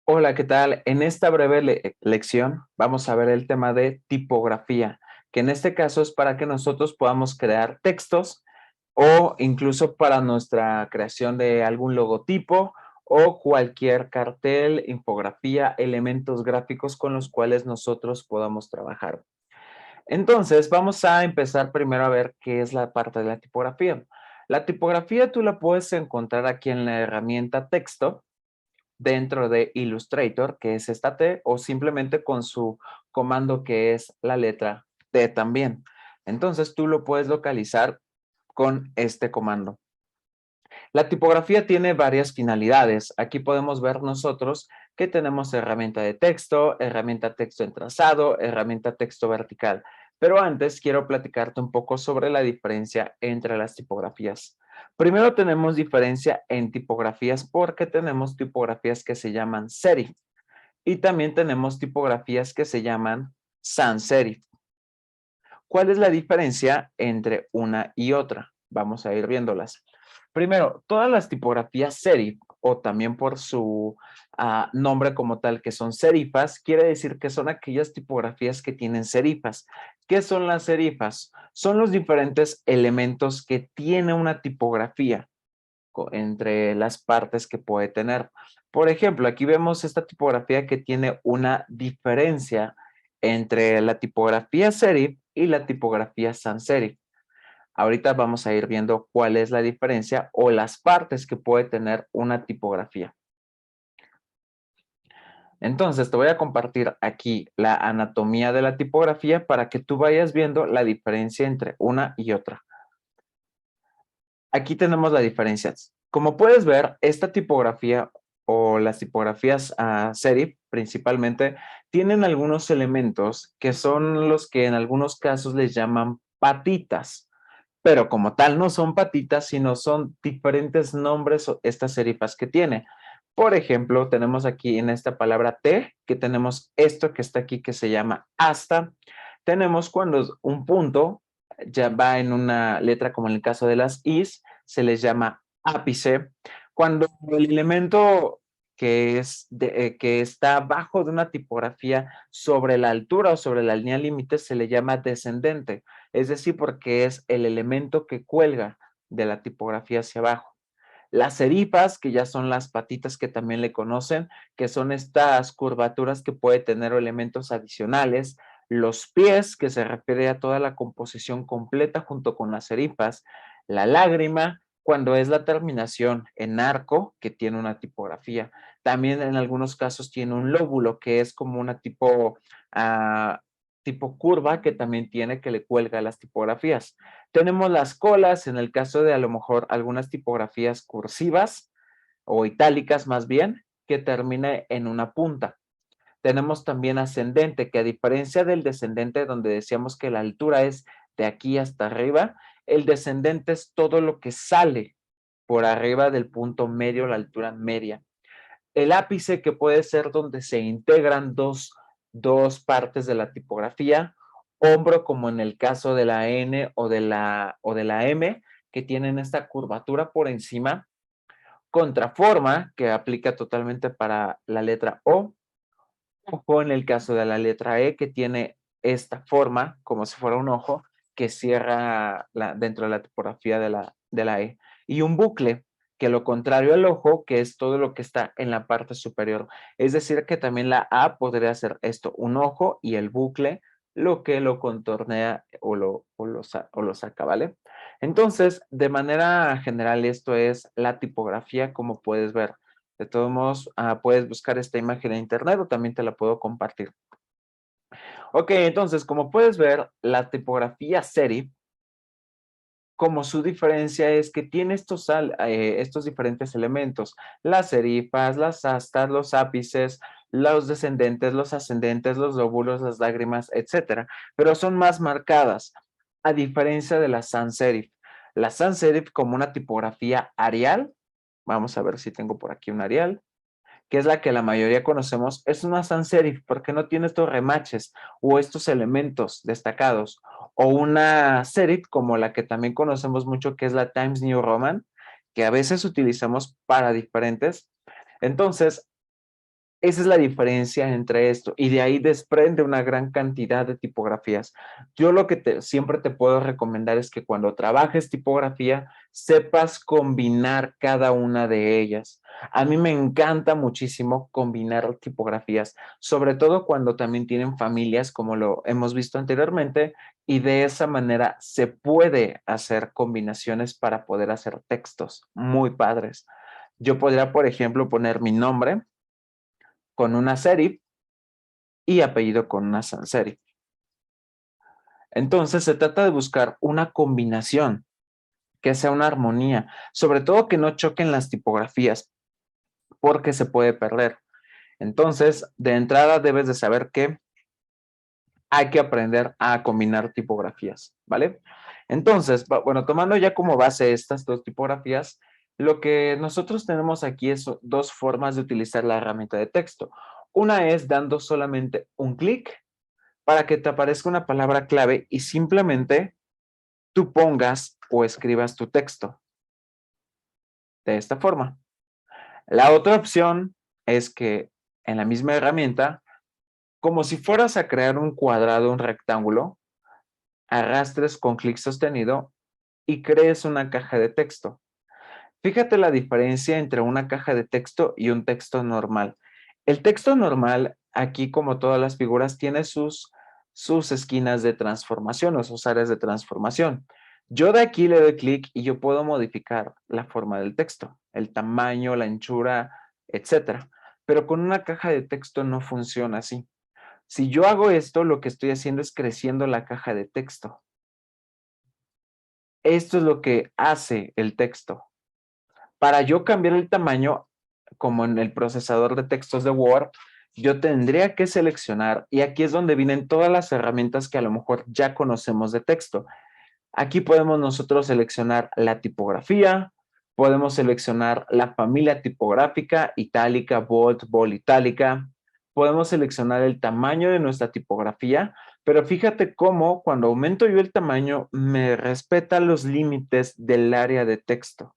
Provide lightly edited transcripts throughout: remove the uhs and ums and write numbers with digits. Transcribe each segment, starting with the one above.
Hola, ¿qué tal? En esta breve lección vamos a ver el tema de tipografía, que en este caso es para que nosotros podamos crear textos o incluso para nuestra creación de algún logotipo o cualquier cartel, infografía, elementos gráficos con los cuales nosotros podamos trabajar. Entonces, vamos a empezar primero a ver qué es la parte de la tipografía. La tipografía tú la puedes encontrar aquí en la herramienta texto dentro de Illustrator, que es esta T, o simplemente con su comando que es la letra T también. Entonces tú lo puedes localizar con este comando. La tipografía tiene varias finalidades. Aquí podemos ver nosotros que tenemos herramienta de texto, herramienta texto en trazado, herramienta texto vertical. Pero antes quiero platicarte un poco sobre la diferencia entre las tipografías. Primero tenemos diferencia en tipografías porque tenemos tipografías que se llaman serif y también tenemos tipografías que se llaman sans serif. ¿Cuál es la diferencia entre una y otra? Vamos a ir viéndolas. Primero, todas las tipografías serif, o también por su nombre como tal, que son serifas, quiere decir que son aquellas tipografías que tienen serifas. ¿Qué son las serifas? Son los diferentes elementos que tiene una tipografía entre las partes que puede tener. Por ejemplo, aquí vemos esta tipografía que tiene una diferencia entre la tipografía serif y la tipografía sans serif. Ahorita vamos a ir viendo cuál es la diferencia o las partes que puede tener una tipografía. Entonces, te voy a compartir aquí la anatomía de la tipografía para que tú vayas viendo la diferencia entre una y otra. Aquí tenemos las diferencias. Como puedes ver, esta tipografía o las tipografías serif principalmente tienen algunos elementos que son los que en algunos casos les llaman patitas, pero como tal no son patitas, sino son diferentes nombres estas serifas que tiene. Por ejemplo, tenemos aquí en esta palabra T, que tenemos esto que está aquí que se llama hasta. Tenemos cuando un punto ya va en una letra, como en el caso de las is, se les llama ápice. Cuando el elemento que está abajo de una tipografía sobre la altura o sobre la línea límite se le llama descendente, es decir, porque es el elemento que cuelga de la tipografía hacia abajo. Las serifas, que ya son las patitas que también le conocen, que son estas curvaturas que puede tener elementos adicionales. Los pies, que se refiere a toda la composición completa junto con las serifas. La lágrima, cuando es la terminación en arco, que tiene una tipografía. También en algunos casos tiene un lóbulo, que es como una tipo curva, que también tiene que le cuelga las tipografías. Tenemos las colas, en el caso de a lo mejor algunas tipografías cursivas o itálicas más bien, que termine en una punta. Tenemos también ascendente, que a diferencia del descendente donde decíamos que la altura es de aquí hasta arriba, el descendente es todo lo que sale por arriba del punto medio, la altura media. El ápice, que puede ser donde se integran dos partes de la tipografía, hombro, como en el caso de la N o de la M, que tienen esta curvatura por encima, contraforma, que aplica totalmente para la letra o en el caso de la letra E, que tiene esta forma, como si fuera un ojo, que cierra dentro de la tipografía de la E. Y un bucle, que lo contrario al ojo, que es todo lo que está en la parte superior. Es decir, que también la A podría ser esto, un ojo, y el bucle, lo que lo contornea o lo saca, ¿vale? Entonces, de manera general, esto es la tipografía, como puedes ver. De todos modos, puedes buscar esta imagen en internet o también te la puedo compartir. Ok, entonces, como puedes ver, la tipografía serif, como su diferencia es que tiene estos diferentes elementos, las serifas, las astas, los ápices, los descendentes, los ascendentes, los lóbulos, las lágrimas, etcétera, pero son más marcadas, a diferencia de la sans serif. La sans serif, como una tipografía Arial, vamos a ver si tengo por aquí un Arial, que es la que la mayoría conocemos, es una sans serif porque no tiene estos remaches o estos elementos destacados. O una serif como la que también conocemos mucho, que es la Times New Roman, que a veces utilizamos para diferentes. Entonces, Esa es la diferencia entre esto y de ahí desprende una gran cantidad de tipografías. Yo lo que siempre te puedo recomendar es que cuando trabajes tipografía, sepas combinar cada una de ellas. A mí me encanta muchísimo combinar tipografías, sobre todo cuando también tienen familias, como lo hemos visto anteriormente, y de esa manera se puede hacer combinaciones para poder hacer textos muy padres. Yo podría, por ejemplo, poner mi nombre con una serif y apellido con una sans serif. Entonces se trata de buscar una combinación que sea una armonía, sobre todo que no choquen las tipografías, porque se puede perder. Entonces, de entrada debes de saber que hay que aprender a combinar tipografías, ¿vale? Entonces, bueno, tomando ya como base estas dos tipografías, lo que nosotros tenemos aquí es dos formas de utilizar la herramienta de texto. Una es dando solamente un clic para que te aparezca una palabra clave y simplemente tú pongas o escribas tu texto de esta forma. La otra opción es que en la misma herramienta, como si fueras a crear un cuadrado, un rectángulo, arrastres con clic sostenido y crees una caja de texto. Fíjate la diferencia entre una caja de texto y un texto normal. El texto normal, aquí como todas las figuras, tiene sus esquinas de transformación o sus áreas de transformación. Yo de aquí le doy clic y yo puedo modificar la forma del texto, el tamaño, la anchura, etcétera. Pero con una caja de texto no funciona así. Si yo hago esto, lo que estoy haciendo es creciendo la caja de texto. Esto es lo que hace el texto. Para yo cambiar el tamaño, como en el procesador de textos de Word, yo tendría que seleccionar, y aquí es donde vienen todas las herramientas que a lo mejor ya conocemos de texto. Aquí podemos nosotros seleccionar la tipografía, podemos seleccionar la familia tipográfica, itálica, bold itálica, podemos seleccionar el tamaño de nuestra tipografía, pero fíjate cómo cuando aumento yo el tamaño me respeta los límites del área de texto.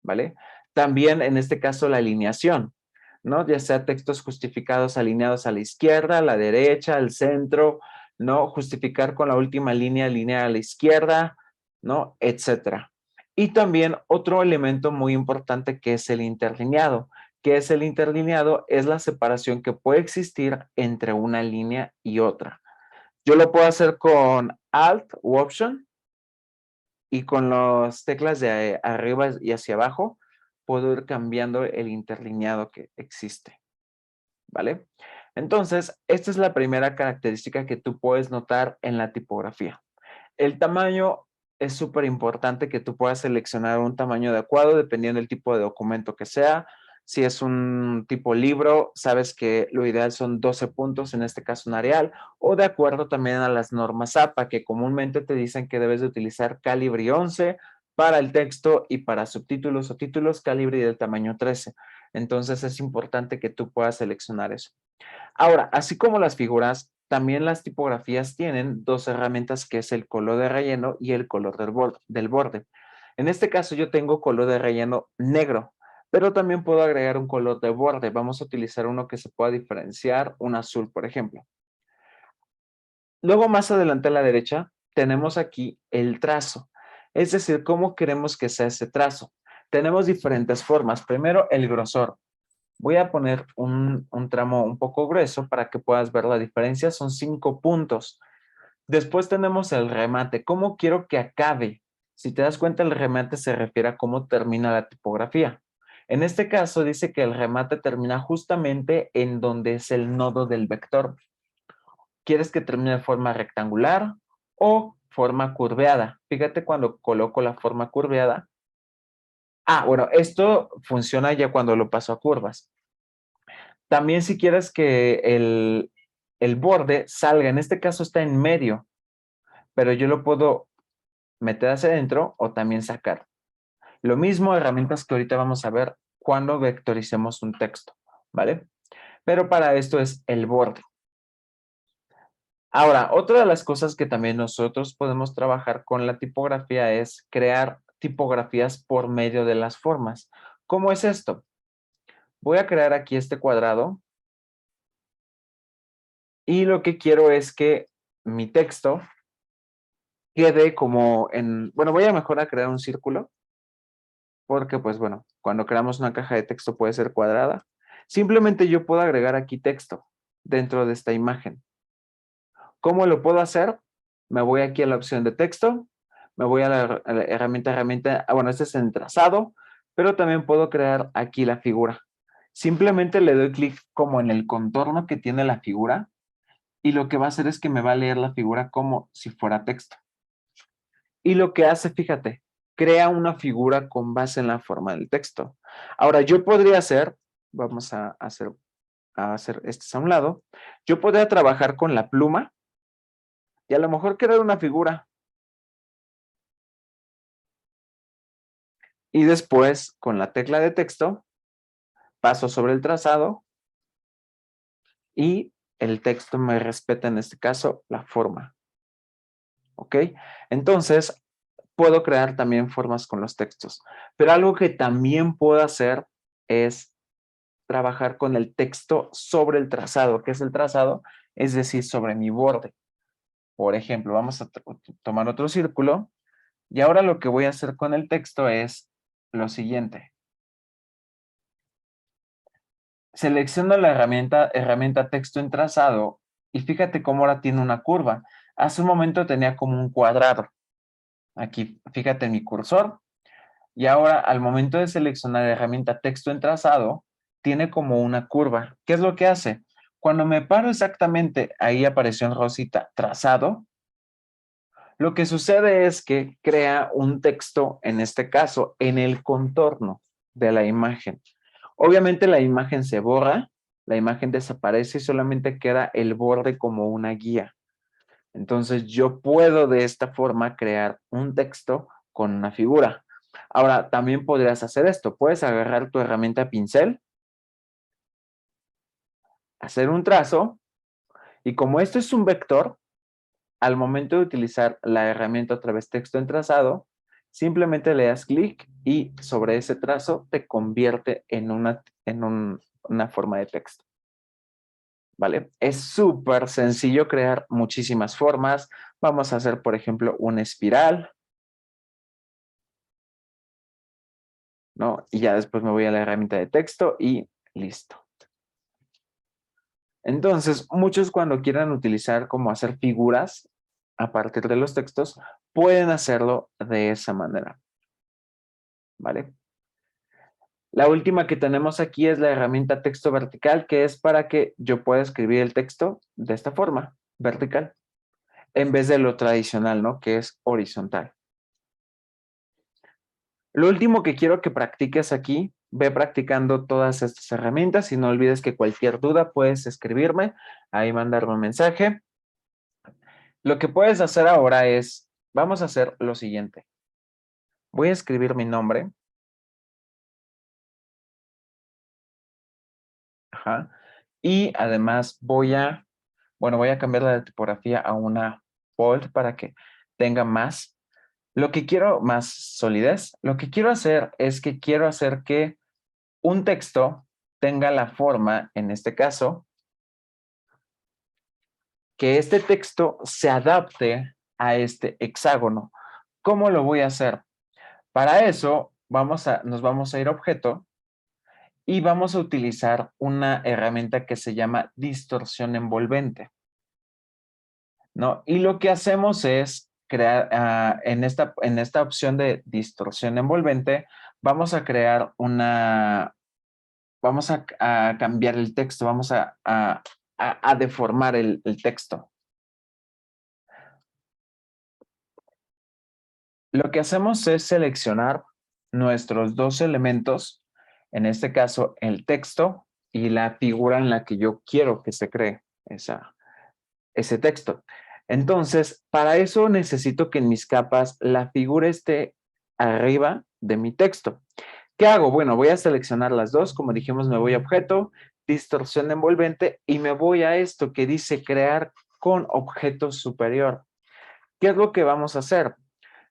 ¿Vale? También en este caso la alineación, ¿no? Ya sea textos justificados alineados a la izquierda, a la derecha, al centro, ¿no? Justificar con la última línea alineada a la izquierda, ¿no? Etcétera. Y también otro elemento muy importante que es el interlineado. ¿Qué es el interlineado? Es la separación que puede existir entre una línea y otra. Yo lo puedo hacer con Alt u Option, y con las teclas de arriba y hacia abajo puedo ir cambiando el interlineado que existe, ¿vale? Entonces, esta es la primera característica que tú puedes notar en la tipografía. El tamaño es súper importante que tú puedas seleccionar un tamaño adecuado dependiendo del tipo de documento que sea. Si es un tipo libro, sabes que lo ideal son 12 puntos, en este caso un Arial, o de acuerdo también a las normas APA, que comúnmente te dicen que debes de utilizar calibre 11 para el texto y para subtítulos o títulos calibre del tamaño 13. Entonces es importante que tú puedas seleccionar eso. Ahora, así como las figuras, también las tipografías tienen dos herramientas que es el color de relleno y el color del borde. En este caso yo tengo color de relleno negro, pero también puedo agregar un color de borde. Vamos a utilizar uno que se pueda diferenciar, un azul, por ejemplo. Luego más adelante a la derecha tenemos aquí el trazo, es decir, cómo queremos que sea ese trazo. Tenemos diferentes formas. Primero, el grosor. Voy a poner un tramo un poco grueso para que puedas ver la diferencia. Son 5 puntos. Después tenemos el remate. ¿Cómo quiero que acabe? Si te das cuenta, el remate se refiere a cómo termina la tipografía. En este caso dice que el remate termina justamente en donde es el nodo del vector. ¿Quieres que termine de forma rectangular o forma curveada? Fíjate cuando coloco la forma curveada. Bueno, esto funciona ya cuando lo paso a curvas. También si quieres que el borde salga, en este caso está en medio, pero yo lo puedo meter hacia adentro o también sacar. Lo mismo, herramientas que ahorita vamos a ver cuando vectoricemos un texto, ¿vale? Pero para esto es el borde. Ahora, otra de las cosas que también nosotros podemos trabajar con la tipografía es crear tipografías por medio de las formas. ¿Cómo es esto? Voy a crear aquí este cuadrado Y lo que quiero es que mi texto quede como en, bueno, voy a mejor a crear un círculo, porque pues bueno, cuando creamos una caja de texto puede ser cuadrada. Simplemente yo puedo agregar aquí texto dentro de esta imagen. ¿Cómo lo puedo hacer? Me voy aquí a la opción de texto, me voy a la herramienta, bueno, este es en trazado, pero también puedo crear aquí la figura. Simplemente le doy clic como en el contorno que tiene la figura y lo que va a hacer es que me va a leer la figura como si fuera texto. Y lo que hace, fíjate, crea una figura con base en la forma del texto. Ahora, yo podría hacer, vamos a hacer este a un lado, yo podría trabajar con la pluma y a lo mejor crear una figura. Y después, con la tecla de texto, paso sobre el trazado y el texto me respeta, en este caso, la forma. ¿Ok? Entonces, puedo crear también formas con los textos. Pero algo que también puedo hacer es trabajar con el texto sobre el trazado. ¿Qué es el trazado? Es decir, sobre mi borde. Por ejemplo, vamos a tomar otro círculo y ahora lo que voy a hacer con el texto es lo siguiente. Selecciono la herramienta texto en trazado y fíjate cómo ahora tiene una curva. Hace un momento tenía como un cuadrado. Aquí, fíjate en mi cursor. Y ahora, al momento de seleccionar la herramienta texto en trazado, tiene como una curva. ¿Qué es lo que hace? Cuando me paro exactamente, ahí apareció en rosita, trazado, lo que sucede es que crea un texto, en este caso, en el contorno de la imagen. Obviamente la imagen se borra, la imagen desaparece y solamente queda el borde como una guía. Entonces yo puedo de esta forma crear un texto con una figura. Ahora, también podrías hacer esto. Puedes agarrar tu herramienta pincel, hacer un trazo y como esto es un vector, al momento de utilizar la herramienta otra vez texto en trazado, simplemente le das clic y sobre ese trazo te convierte en una forma de texto. ¿Vale? Es súper sencillo crear muchísimas formas. Vamos a hacer, por ejemplo, una espiral, ¿no? Y ya después me voy a la herramienta de texto y listo. Entonces, muchos cuando quieran utilizar como hacer figuras a partir de los textos, pueden hacerlo de esa manera, ¿vale? La última que tenemos aquí es la herramienta texto vertical, que es para que yo pueda escribir el texto de esta forma, vertical, en vez de lo tradicional, ¿no? Que es horizontal. Lo último que quiero que practiques aquí, ve practicando todas estas herramientas y no olvides que cualquier duda puedes escribirme, ahí mandarme un mensaje. Lo que puedes hacer ahora es, vamos a hacer lo siguiente. Voy a escribir mi nombre. Ajá. Y además voy a cambiar la tipografía a una bold para que tenga más. Lo que quiero, más solidez. Lo que quiero hacer es que quiero hacer que un texto tenga la forma, en este caso, que este texto se adapte a este hexágono. ¿Cómo lo voy a hacer? Para eso, nos vamos a ir a objeto y vamos a utilizar una herramienta que se llama distorsión envolvente, ¿no? Y lo que hacemos es crear, en esta opción de distorsión envolvente, vamos a crear vamos a cambiar el texto, vamos a deformar el texto. Lo que hacemos es seleccionar nuestros dos elementos, en este caso el texto y la figura en la que yo quiero que se cree ese texto. Entonces, para eso necesito que en mis capas la figura esté arriba de mi texto. ¿Qué hago? Bueno, voy a seleccionar las dos. Como dijimos, me voy a objeto, distorsión envolvente y me voy a esto que dice crear con objeto superior. ¿Qué es lo que vamos a hacer?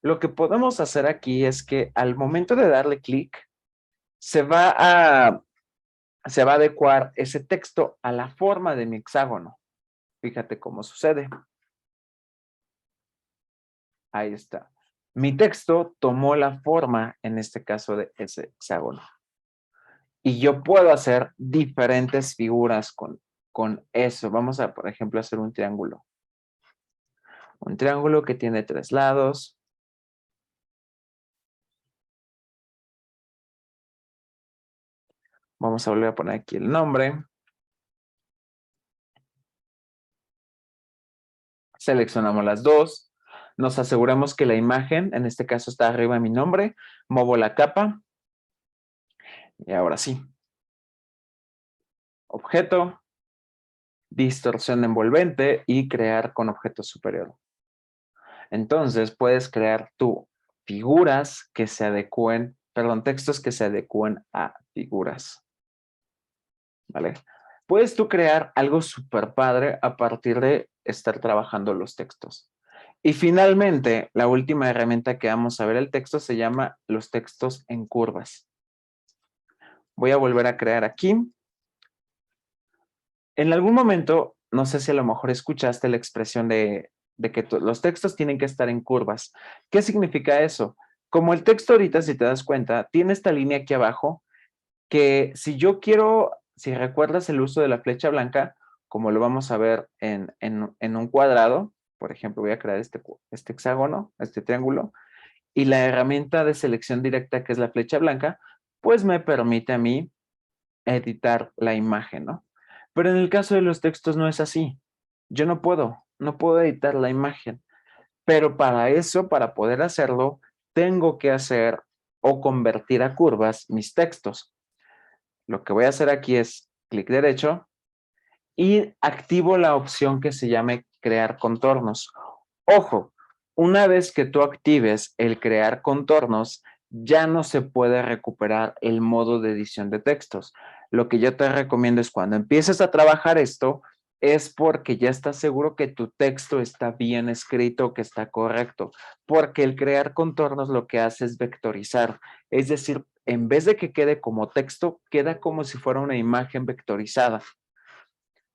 Lo que podemos hacer aquí es que al momento de darle clic, se va a adecuar ese texto a la forma de mi hexágono. Fíjate cómo sucede. Ahí está. Mi texto tomó la forma, en este caso, de ese hexágono. Y yo puedo hacer diferentes figuras con eso. Vamos a, por ejemplo, hacer un triángulo. Un triángulo que tiene 3 lados. Vamos a volver a poner aquí el nombre. Seleccionamos las dos. Nos aseguramos que la imagen, en este caso está arriba de mi nombre. Muevo la capa. Y ahora sí. Objeto. Distorsión envolvente y crear con objeto superior. Entonces puedes crear tú figuras que se adecúen, perdón, textos que se adecúen a figuras. ¿Vale? Puedes tú crear algo súper padre a partir de estar trabajando los textos. Y finalmente, la última herramienta que vamos a ver el texto se llama los textos en curvas. Voy a volver a crear aquí. En algún momento, no sé si a lo mejor escuchaste la expresión de que los textos tienen que estar en curvas. ¿Qué significa eso? Como el texto ahorita, si te das cuenta, tiene esta línea aquí abajo, que si yo quiero, si recuerdas el uso de la flecha blanca, como lo vamos a ver en un cuadrado, por ejemplo, voy a crear este hexágono, este triángulo, y la herramienta de selección directa, que es la flecha blanca, pues me permite a mí editar la imagen, ¿no? Pero en el caso de los textos no es así. Yo no puedo editar la imagen. Pero para eso, para poder hacerlo, tengo que hacer o convertir a curvas mis textos. Lo que voy a hacer aquí es clic derecho y activo la opción que se llame crear contornos. Ojo, una vez que tú actives el crear contornos, ya no se puede recuperar el modo de edición de textos. Lo que yo te recomiendo es cuando empieces a trabajar esto, es porque ya estás seguro que tu texto está bien escrito, que está correcto, porque el crear contornos lo que hace es vectorizar, es decir, en vez de que quede como texto, queda como si fuera una imagen vectorizada.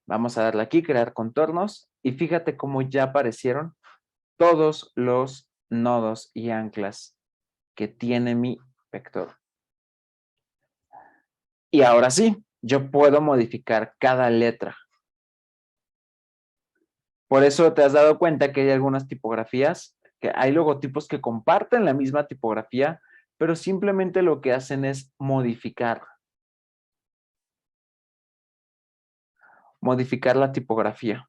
Vamos a darle aquí, crear contornos, y fíjate cómo ya aparecieron todos los nodos y anclas que tiene mi vector. Y ahora sí, yo puedo modificar cada letra. Por eso te has dado cuenta que hay algunas tipografías, que hay logotipos que comparten la misma tipografía, pero simplemente lo que hacen es modificar la tipografía.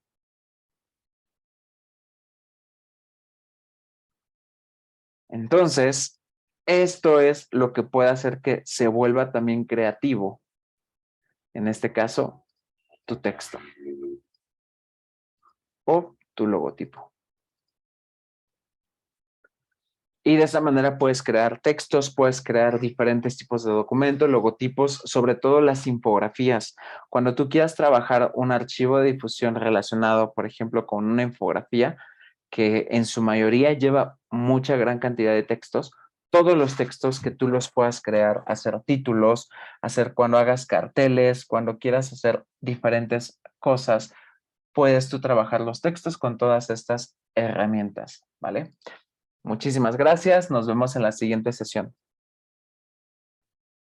Entonces, esto es lo que puede hacer que se vuelva también creativo. En este caso, tu texto o tu logotipo. Y de esa manera puedes crear textos, puedes crear diferentes tipos de documentos, logotipos, sobre todo las infografías. Cuando tú quieras trabajar un archivo de difusión relacionado, por ejemplo, con una infografía, que en su mayoría lleva mucha gran cantidad de textos, todos los textos que tú los puedas crear, hacer títulos, hacer cuando hagas carteles, cuando quieras hacer diferentes cosas, puedes tú trabajar los textos con todas estas herramientas, ¿vale? Muchísimas gracias. Nos vemos en la siguiente sesión.